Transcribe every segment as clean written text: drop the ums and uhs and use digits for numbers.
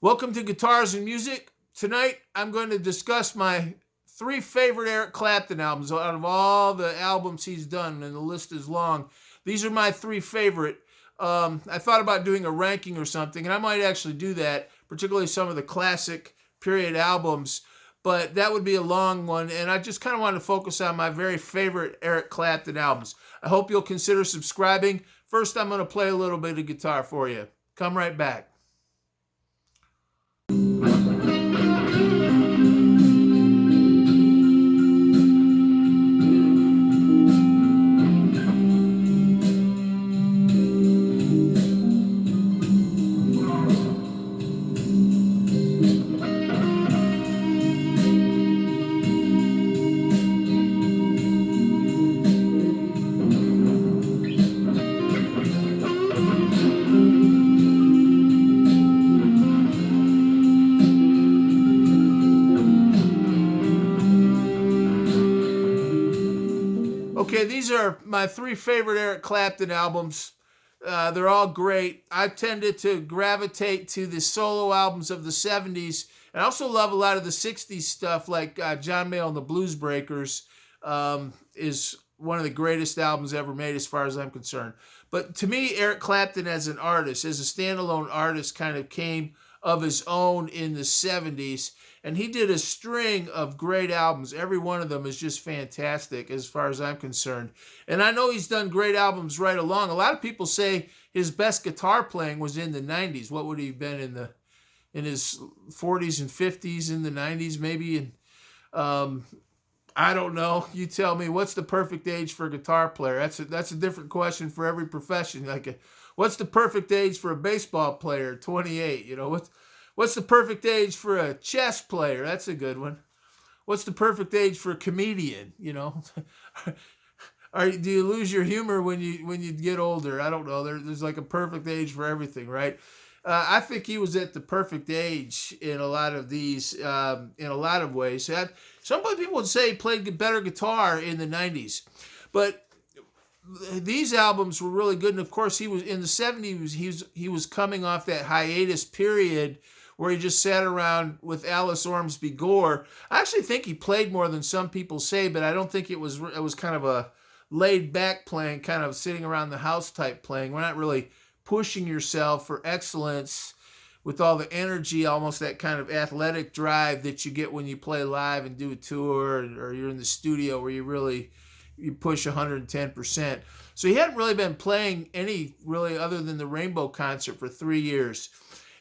Welcome to Guitars and Music. Tonight I'm going to discuss my three favorite Eric Clapton albums out of all the albums he's done, and the list is long. These are my three favorite. I thought about doing a ranking or something, and I might actually do that, particularly some of the classic period albums, but that would be a long one, and I just kind of wanted to focus on my very favorite Eric Clapton albums. I hope you'll consider subscribing. First, I'm going to play a little bit of guitar for you. Come right back. Okay, these are my three favorite Eric Clapton albums. They're all great. I tended to gravitate to the solo albums of the 70s. And I also love a lot of the 60s stuff, like John Mayall and the Blues Breakers is one of the greatest albums ever made as far as I'm concerned. But to me, Eric Clapton as an artist, as a standalone artist, kind of came of his own in the 70s. And he did a string of great albums. Every one of them is just fantastic as far as I'm concerned. And I know he's done great albums right along. A lot of people say his best guitar playing was in the 90s. What would he have been in his 40s and 50s, in the 90s maybe? And I don't know. You tell me, what's the perfect age for a guitar player? That's a different question for every profession. What's the perfect age for a baseball player? 28. What's the perfect age for a chess player? That's a good one. What's the perfect age for a comedian? Do you lose your humor when you get older? I don't know. There's like a perfect age for everything, right? I think he was at the perfect age in a lot of these, in a lot of ways. Some people would say he played better guitar in the 90s, but these albums were really good. And of course, he was in the 70s. He was coming off that hiatus period where he just sat around with Alice Ormsby Gore. I actually think he played more than some people say, but I don't think it was kind of a laid back playing, kind of sitting around the house type playing. We're not really pushing yourself for excellence with all the energy, almost that kind of athletic drive that you get when you play live and do a tour, or you're in the studio where you push 110%. So he hadn't really been playing any really other than the Rainbow concert for 3 years.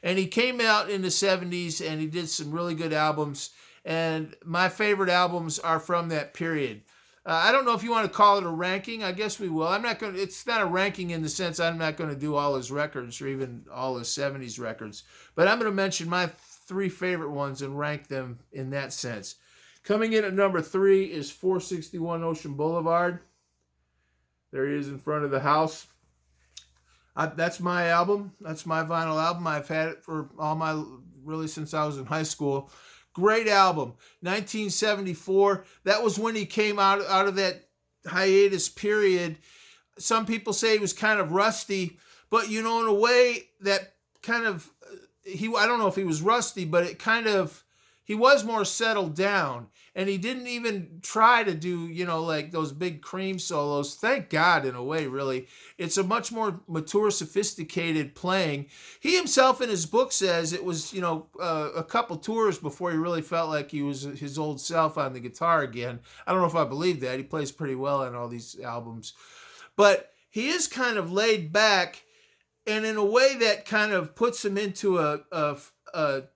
And he came out in the 70s and he did some really good albums. And my favorite albums are from that period. I don't know if you want to call it a ranking. I guess we will. It's not a ranking in the sense I'm not going to do all his records or even all his 70s records. But I'm going to mention my three favorite ones and rank them in that sense. Coming in at number 3 is 461 Ocean Boulevard. There he is in front of the house. That's my album. That's my vinyl album. I've had it for really since I was in high school. Great album. 1974. That was when he came out of that hiatus period. Some people say he was kind of rusty, but in a way that kind of, I don't know if he was rusty, but he was more settled down, and he didn't even try to do, like those big Cream solos. Thank God, in a way, really. It's a much more mature, sophisticated playing. He himself in his book says it was, a couple tours before he really felt like he was his old self on the guitar again. I don't know if I believe that. He plays pretty well on all these albums. But he is kind of laid back, and in a way that kind of puts him into a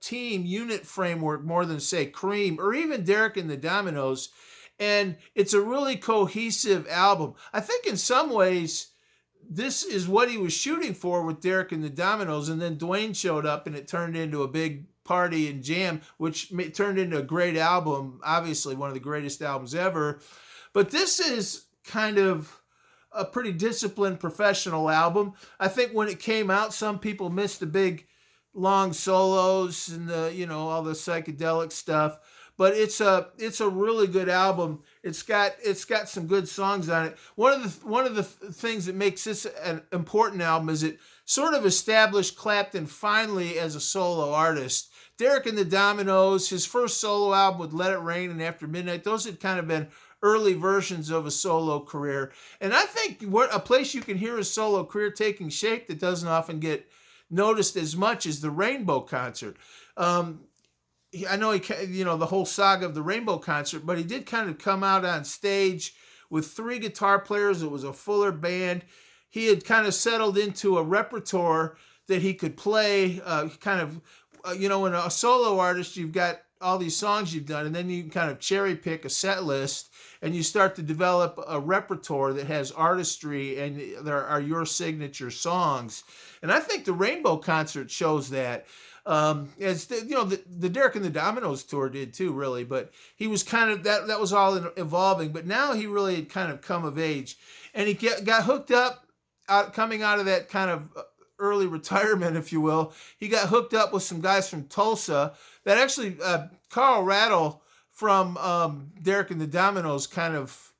team unit framework more than, say, Cream or even Derek and the Dominoes. And it's a really cohesive album. I think in some ways this is what he was shooting for with Derek and the Dominoes, and then Dwayne showed up and it turned into a big party and jam, which turned into a great album, obviously one of the greatest albums ever. But this is kind of a pretty disciplined professional album. I think when it came out, some people missed the big long solos and all the psychedelic stuff. but it's a really good album. It's got some good songs on it. One of the things that makes this an important album is it sort of established Clapton finally as a solo artist. Derek and the Dominoes, his first solo album with Let It Rain and After Midnight, those had kind of been early versions of a solo career. And I think a place you can hear his solo career taking shape that doesn't often get noticed as much is the Rainbow Concert. I know the whole saga of the Rainbow Concert, but he did kind of come out on stage with 3 guitar players. It was a fuller band. He had kind of settled into a repertoire that he could play. When a solo artist, you've got all these songs you've done, and then you can kind of cherry pick a set list, and you start to develop a repertoire that has artistry, and there are your signature songs. And I think the Rainbow Concert shows that. The Derek and the Dominoes tour did too, really, but he was kind of that was all evolving. But now he really had kind of come of age, and he got hooked up coming out of that kind of early retirement, if you will. He got hooked up with some guys from Tulsa that actually Carl Rattle from Derek and the Dominoes kind of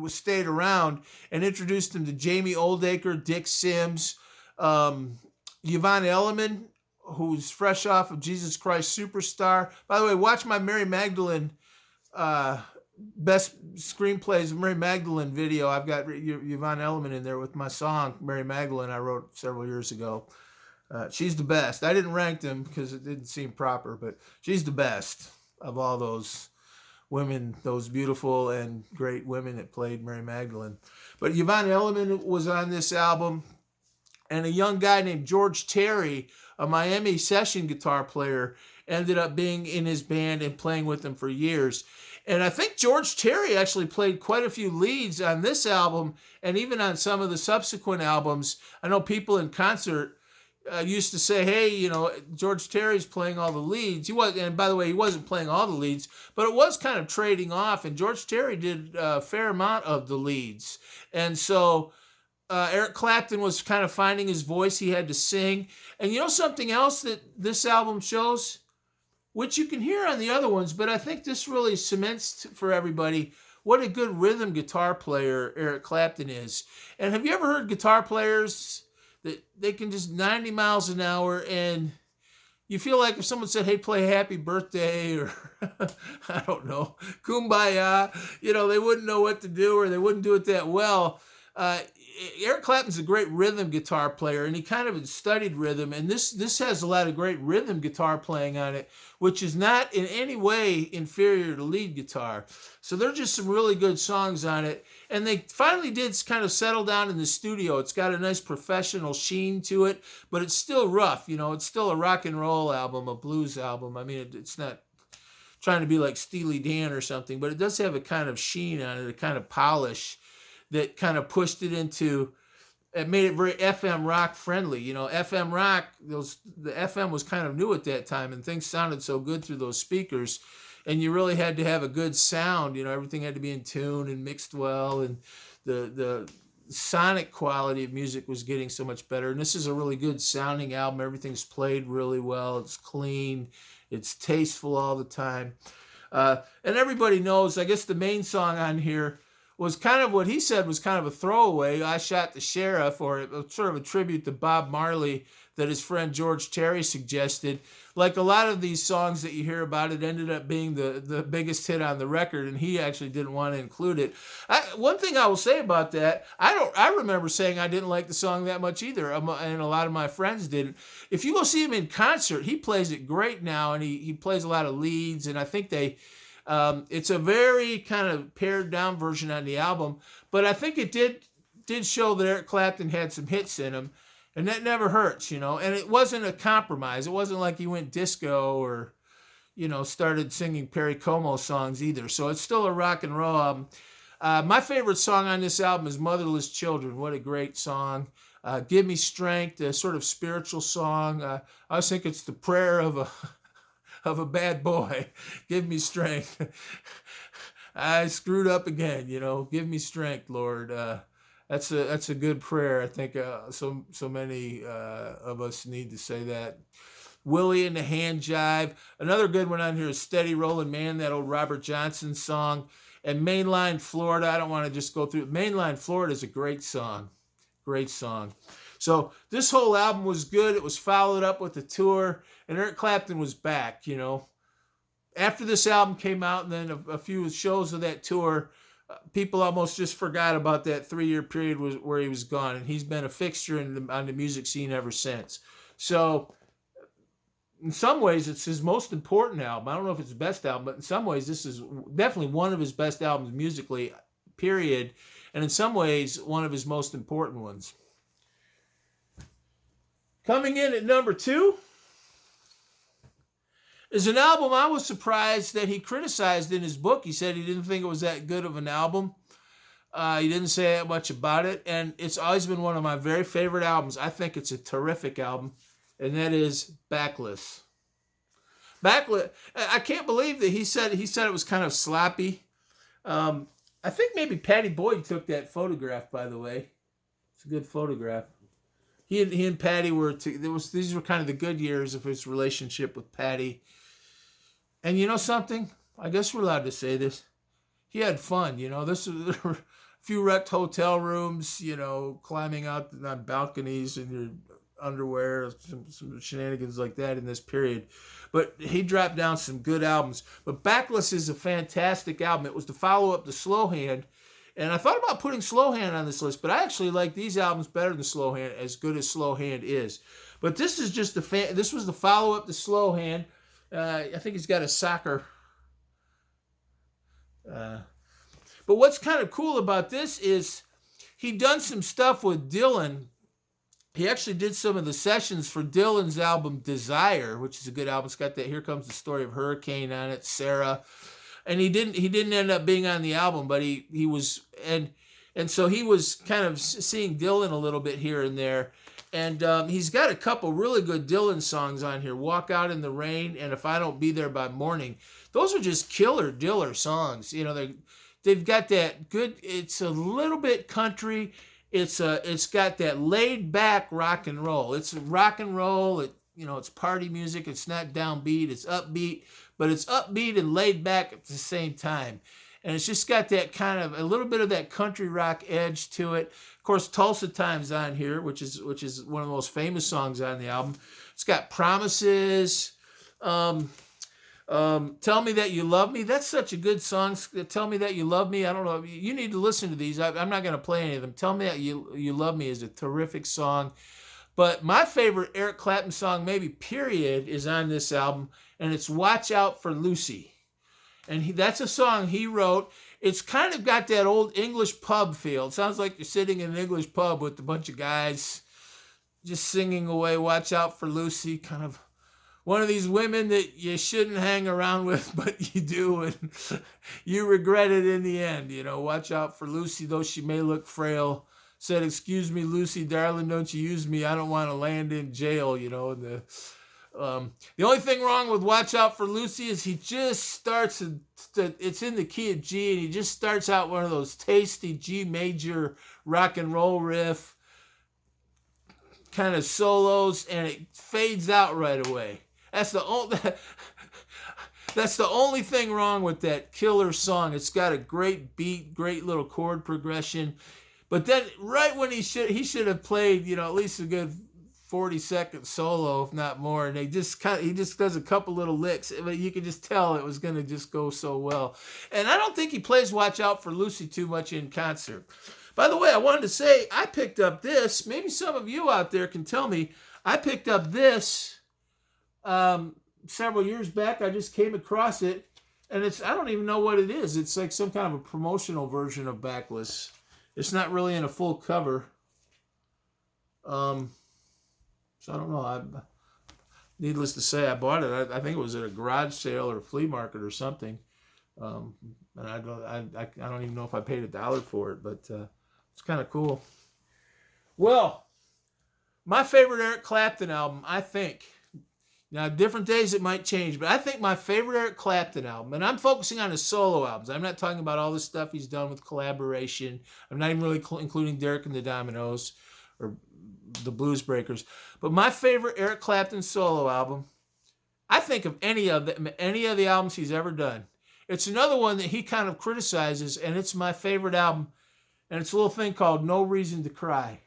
stayed around and introduced him to Jamie Oldacre, Dick Sims, Yvonne Elliman, who's fresh off of Jesus Christ Superstar. By the way, watch my Mary Magdalene best screenplays of Mary Magdalene video. I've got Yvonne Elliman in there with my song Mary Magdalene I wrote several years ago. She's the best. I didn't rank them because it didn't seem proper, but she's the best of all those women, those beautiful and great women that played Mary Magdalene. But Yvonne Elliman was on this album, and a young guy named George Terry, a Miami session guitar player, ended up being in his band and playing with him for years. And I think George Terry actually played quite a few leads on this album and even on some of the subsequent albums. I know people in concert used to say, hey, George Terry's playing all the leads. And by the way, he wasn't playing all the leads, but it was kind of trading off. And George Terry did a fair amount of the leads. And so Eric Clapton was kind of finding his voice. He had to sing. And something else that this album shows, which you can hear on the other ones, but I think this really cements for everybody what a good rhythm guitar player Eric Clapton is. And have you ever heard guitar players that they can just 90 miles an hour, and you feel like if someone said, hey, play Happy Birthday or, I don't know, Kumbaya, they wouldn't know what to do, or they wouldn't do it that well. Eric Clapton's a great rhythm guitar player, and he kind of studied rhythm, and this has a lot of great rhythm guitar playing on it, which is not in any way inferior to lead guitar. So there are just some really good songs on it, and they finally did kind of settle down in the studio. It's got a nice professional sheen to it, but it's still rough. It's still a rock and roll album, a blues album. I mean, it's not trying to be like Steely Dan or something, but it does have a kind of sheen on it, a kind of polish that kind of pushed it into, it made it very FM rock friendly. FM rock, the FM was kind of new at that time, and things sounded so good through those speakers, and you really had to have a good sound. Everything had to be in tune and mixed well, and the sonic quality of music was getting so much better. And this is a really good sounding album. Everything's played really well. It's clean. It's tasteful all the time. And everybody knows, I guess the main song on here was kind of what he said was kind of a throwaway. I Shot the Sheriff, or sort of a tribute to Bob Marley that his friend George Terry suggested. Like a lot of these songs that you hear about, it ended up being the biggest hit on the record, and he actually didn't want to include it. One thing I will say about that, I remember saying I didn't like the song that much either, and a lot of my friends didn't. If you go see him in concert, he plays it great now, and he plays a lot of leads, and I think it's a very kind of pared down version on the album, but I think it did show that Eric Clapton had some hits in him, and that never hurts, and it wasn't a compromise. It wasn't like he went disco or, started singing Perry Como songs either. So it's still a rock and roll album. My favorite song on this album is Motherless Children. What a great song. Give Me Strength, a sort of spiritual song. I always think it's the prayer of a bad boy. Give me strength. I screwed up again, give me strength, Lord. That's a good prayer. I think so many of us need to say that Willie and the Hand Jive. Another good one on here is Steady Rollin' Man, that old Robert Johnson song. And Mainline Florida, I don't want to just go through it. Mainline Florida is a great song. Great song. So this whole album was good. It was followed up with a tour, and Eric Clapton was back, you know. After this album came out and then a few shows of that tour, people almost just forgot about that 3-year period where he was gone, and he's been a fixture on the music scene ever since. So in some ways, it's his most important album. I don't know if it's his best album, but in some ways, this is definitely one of his best albums musically, period, and in some ways, one of his most important ones. Coming in at number 2 is an album I was surprised that he criticized in his book. He said he didn't think it was that good of an album. He didn't say that much about it, and it's always been one of my very favorite albums. I think it's a terrific album, and that is Backless. Backless. I can't believe that he said it was kind of sloppy. I think maybe Patty Boyd took that photograph, by the way. It's a good photograph. He and Patty these were kind of the good years of his relationship with Patty. And you know something? I guess we're allowed to say this. He had fun, you know. There were a few wrecked hotel rooms, you know, climbing out on balconies in your underwear, some shenanigans like that in this period. But he dropped down some good albums. But Backless is a fantastic album. It was the follow-up to Slow Hand. And I thought about putting Slow Hand on this list, but I actually like these albums better than Slow Hand, as good as Slow Hand is. But this is just this was the follow-up to Slow Hand. I think he's got a soccer. But what's kind of cool about this is he done some stuff with Dylan. He actually did some of the sessions for Dylan's album Desire, which is a good album. It's got that Here Comes the Story of Hurricane on it, Sarah. And he didn't end up being on the album, but he was, and so he was kind of seeing Dylan a little bit here and there. And he's got a couple really good Dylan songs on here, Walk Out in the Rain and If I Don't Be There by Morning. Those are just killer Diller songs. You know, they've got that good, it's a little bit country. It's got that laid back rock and roll. It's rock and roll. It's party music. It's not downbeat. It's upbeat, but it's upbeat and laid back at the same time. And it's just got that kind of a little bit of that country rock edge to it. Of course, Tulsa Time's on here, which is one of the most famous songs on the album. It's got Promises. Tell Me That You Love Me. That's such a good song. Tell Me That You Love Me. I don't know. You need to listen to these. I'm not going to play any of them. Tell Me That You Love Me is a terrific song. But my favorite Eric Clapton song, maybe period, is on this album, and it's Watch Out for Lucy. And that's a song he wrote. It's kind of got that old English pub feel. It sounds like you're sitting in an English pub with a bunch of guys just singing away, Watch Out for Lucy, kind of one of these women that you shouldn't hang around with, but you do, and you regret it in the end. You know, watch out for Lucy, though she may look frail. Said, excuse me, Lucy, darling, don't you use me. I don't want to land in jail, you know. And the only thing wrong with Watch Out for Lucy is he just starts, it's in the key of G, and he just starts out one of those tasty G major rock and roll riff kind of solos, and it fades out right away. That's the only thing wrong with that killer song. It's got a great beat, great little chord progression. But then right when he should have played, at least a good 40-second solo, if not more. And he just does a couple little licks, but you could just tell it was going to just go so well. And I don't think he plays Watch Out for Lucy too much in concert. By the way, I wanted to say I picked up this. Maybe some of you out there can tell me. I picked up this several years back. I just came across it, and I don't even know what it is. It's like some kind of a promotional version of Backless. It's not really in a full cover. So I don't know. Needless to say, I bought it. I think it was at a garage sale or a flea market or something. And I don't even know if I paid $1 for it, but it's kind of cool. Well, my favorite Eric Clapton album, I think. Now, different days it might change, but I think my favorite Eric Clapton album, and I'm focusing on his solo albums. I'm not talking about all the stuff he's done with collaboration. I'm not even really including Derek and the Dominoes or the Blues Breakers. But my favorite Eric Clapton solo album I think of any of the albums he's ever done. It's another one that he kind of criticizes, and it's my favorite album. And it's a little thing called No Reason to Cry.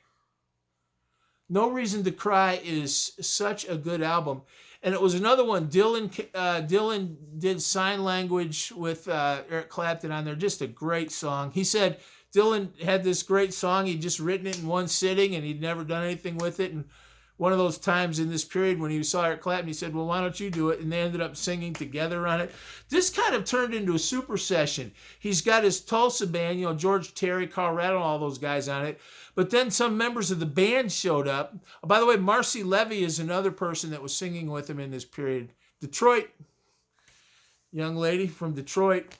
No Reason to Cry is such a good album. And it was another one. Dylan did sign language with Eric Clapton on there. Just a great song. He said Dylan had this great song. He'd just written it in one sitting, and he'd never done anything with it. And one of those times in this period when he saw Eric Clapton, he said, well, why don't you do it? And they ended up singing together on it. This kind of turned into a super session. He's got his Tulsa band, George Terry, Carl Rattle, all those guys on it. But then some members of the band showed up. Oh, by the way, Marcy Levy is another person that was singing with him in this period. Detroit, young lady from Detroit.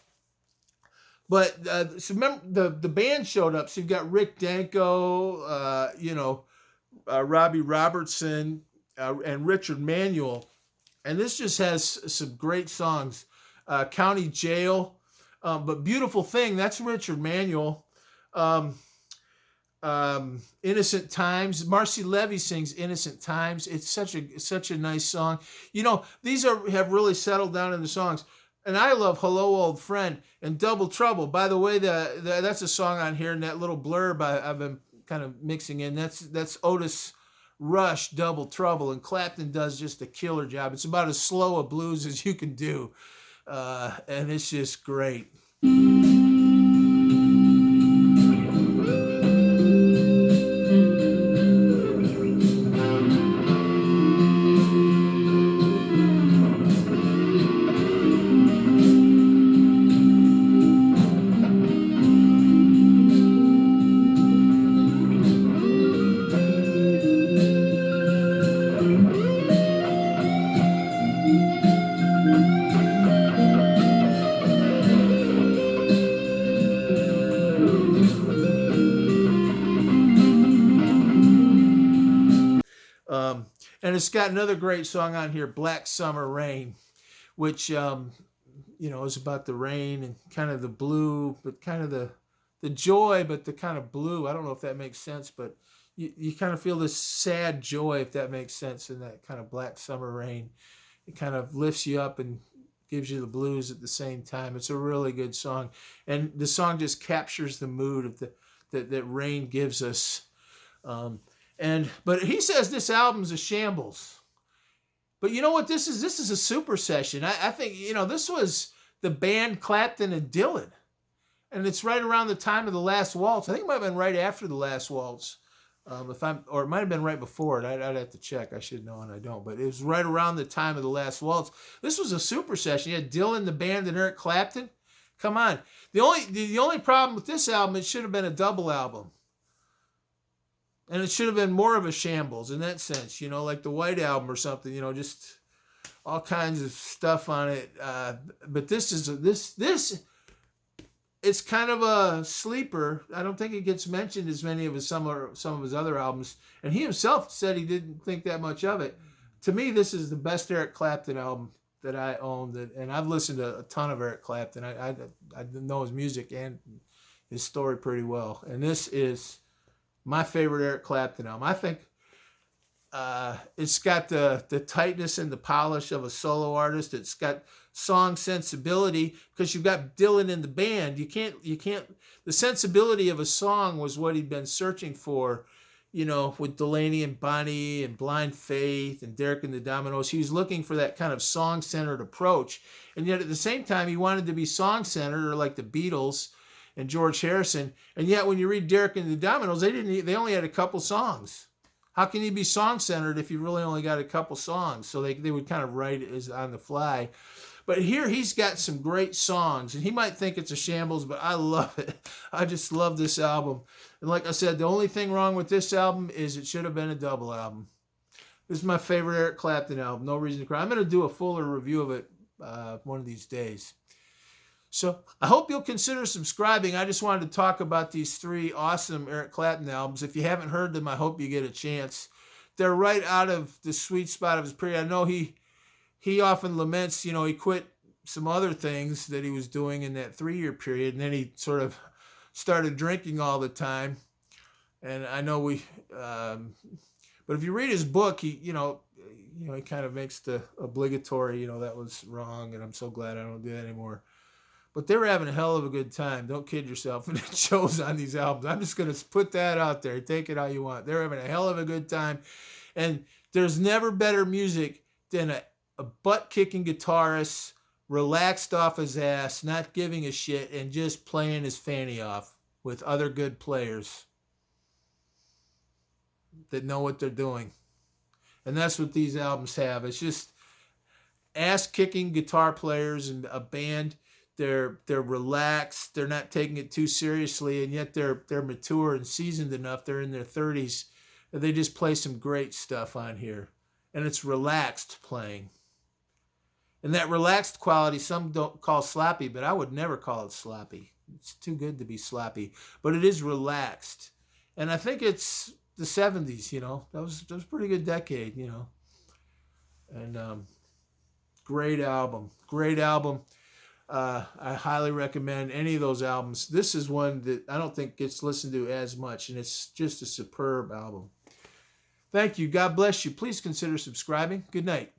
But so remember, the band showed up. So you've got Rick Danko, Robbie Robertson, and Richard Manuel. And this just has some great songs. County Jail. But Beautiful Thing, that's Richard Manuel. Innocent Times. Marcy Levy sings Innocent Times. It's such a nice song. These have really settled down in the songs. And I love Hello Old Friend and Double Trouble. By the way, that's a song on here, and that little blurb I've been kind of mixing in. That's Otis Rush, Double Trouble, and Clapton does just a killer job. It's about as slow a blues as you can do, and it's just great. And it's got another great song on here, Black Summer Rain, which, is about the rain and kind of the blue, but kind of the joy, but the kind of blue. I don't know if that makes sense, but you kind of feel this sad joy, if that makes sense, in that kind of Black Summer Rain. It kind of lifts you up and gives you the blues at the same time. It's a really good song. And the song just captures the mood of that rain gives us. But he says this album's a shambles. But you know what this is? This is a super session. I think, this was the band Clapton and Dylan. And it's right around the time of The Last Waltz. I think it might have been right after The Last Waltz. Or it might have been right before it. I'd have to check. I should know, and I don't. But it was right around the time of The Last Waltz. This was a super session. You had Dylan, the band, and Eric Clapton. Come on. The only problem with this album, it should have been a double album. And it should have been more of a shambles in that sense, like the White Album or something, just all kinds of stuff on it. But this it's kind of a sleeper. I don't think it gets mentioned as many of some of his other albums. And he himself said he didn't think that much of it. To me, this is the best Eric Clapton album that I own. And I've listened to a ton of Eric Clapton. I know his music and his story pretty well. And this is my favorite Eric Clapton album. I think it's got the tightness and the polish of a solo artist. It's got song sensibility because you've got Dylan in the band. You can't. The sensibility of a song was what he'd been searching for, with Delaney and Bonnie and Blind Faith and Derek and the Dominoes. He was looking for that kind of song-centered approach, and yet at the same time he wanted to be song-centered, or like the Beatles and George Harrison. And yet when you read Derek and the Dominoes, they only had a couple songs. How can you be song-centered if you really only got a couple songs? So they would kind of write it on the fly. But here he's got some great songs, and he might think it's a shambles, but I love it. I just love this album. And like I said, the only thing wrong with this album is it should have been a double album. This is my favorite Eric Clapton album, No Reason to Cry. I'm going to do a fuller review of it one of these days. So I hope you'll consider subscribing. I just wanted to talk about these three awesome Eric Clapton albums. If you haven't heard them, I hope you get a chance. They're right out of the sweet spot of his period. I know he often laments, he quit some other things that he was doing in that 3-year period, and then he sort of started drinking all the time. And I know but if you read his book, he he kind of makes the obligatory, that was wrong, and I'm so glad I don't do that anymore. But they were having a hell of a good time. Don't kid yourself. And it shows on these albums. I'm just going to put that out there. Take it how you want. They're having a hell of a good time. And there's never better music than a butt-kicking guitarist, relaxed off his ass, not giving a shit, and just playing his fanny off with other good players that know what they're doing. And that's what these albums have. It's just ass-kicking guitar players and a band. They're relaxed. They're not taking it too seriously, and yet they're mature and seasoned enough. They're in their 30s. They just play some great stuff on here, and it's relaxed playing. And that relaxed quality, some don't call sloppy, but I would never call it sloppy. It's too good to be sloppy, but it is relaxed. And I think it's the 70s. That was a pretty good decade. And great album. I highly recommend any of those albums. This is one that I don't think gets listened to as much, and it's just a superb album. Thank you. God bless you. Please consider subscribing. Good night.